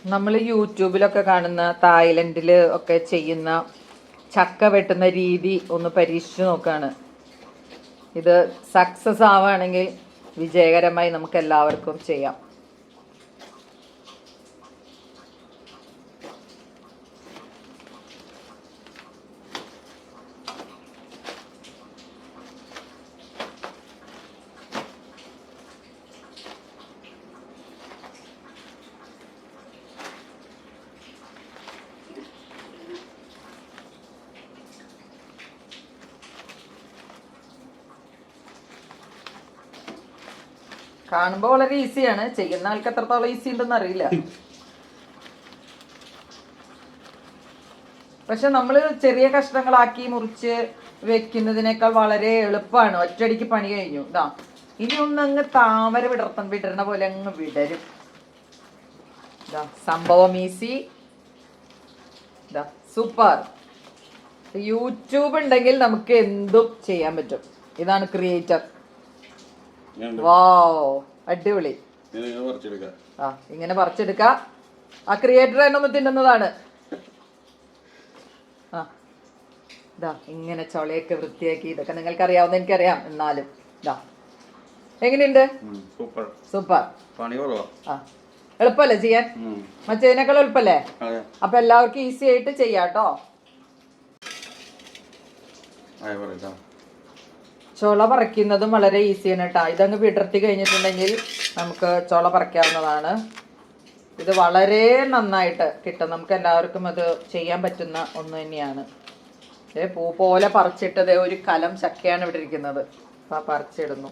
നമ്മൾ യൂട്യൂബിലൊക്കെ കാണുന്ന തായ്ലൻഡിൽ ഒക്കെ ചെയ്യുന്ന ചക്ക വെട്ടുന്ന രീതി ഒന്ന് പരീക്ഷിച്ച് നോക്കുകയാണ്. ഇത് സക്സസ് ആവുകയാണെങ്കിൽ വിജയകരമായി നമുക്ക് എല്ലാവർക്കും ചെയ്യാം. കാണുമ്പോൾ വളരെ ഈസിയാണ്, ചെയ്യുന്ന ആൾക്ക് എത്രത്തോളം ഈസി ഉണ്ടെന്ന് അറിയില്ല. പക്ഷെ നമ്മൾ ചെറിയ കഷ്ണങ്ങളാക്കി മുറിച്ച് വെക്കുന്നതിനേക്കാൾ വളരെ എളുപ്പമാണ്. ഒറ്റയടിക്ക് പണി കഴിഞ്ഞു. ഇതാ ഇനി ഒന്ന് അങ്ങ് താമര വിടരണ പോലെ അങ്ങ് വിടരും. ഇതാ സംഭവം ഈസി. ഇതാ സൂപ്പർ. യൂട്യൂബ് ഉണ്ടെങ്കിൽ നമുക്ക് എന്തും ചെയ്യാൻ പറ്റും. ഇതാണ് ക്രിയേറ്റർ. വാവ്, അടിപൊളി. ആ ഇങ്ങനെ പറിച്ചെടുക്ക. ആ ക്രിയേറ്റർ തന്നെ ഒന്ന് തിന്നുന്നതാണ്. ആ ഇതാ ഇങ്ങനെ ചൊളയൊക്കെ വൃത്തിയാക്കി. ഇതൊക്കെ നിങ്ങൾക്ക് അറിയാവുന്ന എനിക്കറിയാം, എന്നാലും ഇതാ എങ്ങനെയുണ്ട്? സൂപ്പർ. ആ എളുപ്പല്ലേ ചെയ്യാൻ? മറ്റേതിനേക്കാൾ എളുപ്പല്ലേ? അപ്പൊ എല്ലാവർക്കും ഈസി ആയിട്ട് ചെയ്യാട്ടോ. ചുള പറിക്കുന്നതും വളരെ ഈസിയാണ് കേട്ടോ. ഇതങ്ങ് വിടർത്തി കഴിഞ്ഞിട്ടുണ്ടെങ്കിൽ നമുക്ക് ചുള പറിക്കാവുന്നതാണ്. ഇത് വളരെ നന്നായിട്ട് കിട്ടും. നമുക്ക് എല്ലാവർക്കും അത് ചെയ്യാൻ പറ്റുന്ന ഒന്ന് തന്നെയാണ്. പൂ പോലെ പറിച്ചിട്ടത് ഒരു കലം ചക്കയാണ് ഇവിടെ ഇരിക്കുന്നത്. അപ്പം പറിച്ചിടുന്നു.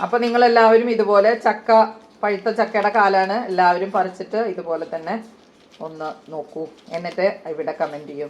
അപ്പം നിങ്ങളെല്ലാവരും ഇതുപോലെ ചക്ക, പഴുത്ത ചക്കയുടെ കാലാണ്, എല്ലാവരും പറിച്ചിട്ട് ഇതുപോലെ തന്നെ ഒന്ന് നോക്കൂ. എന്നിട്ട് ഇവിടെ കമൻറ്റ് ചെയ്യും.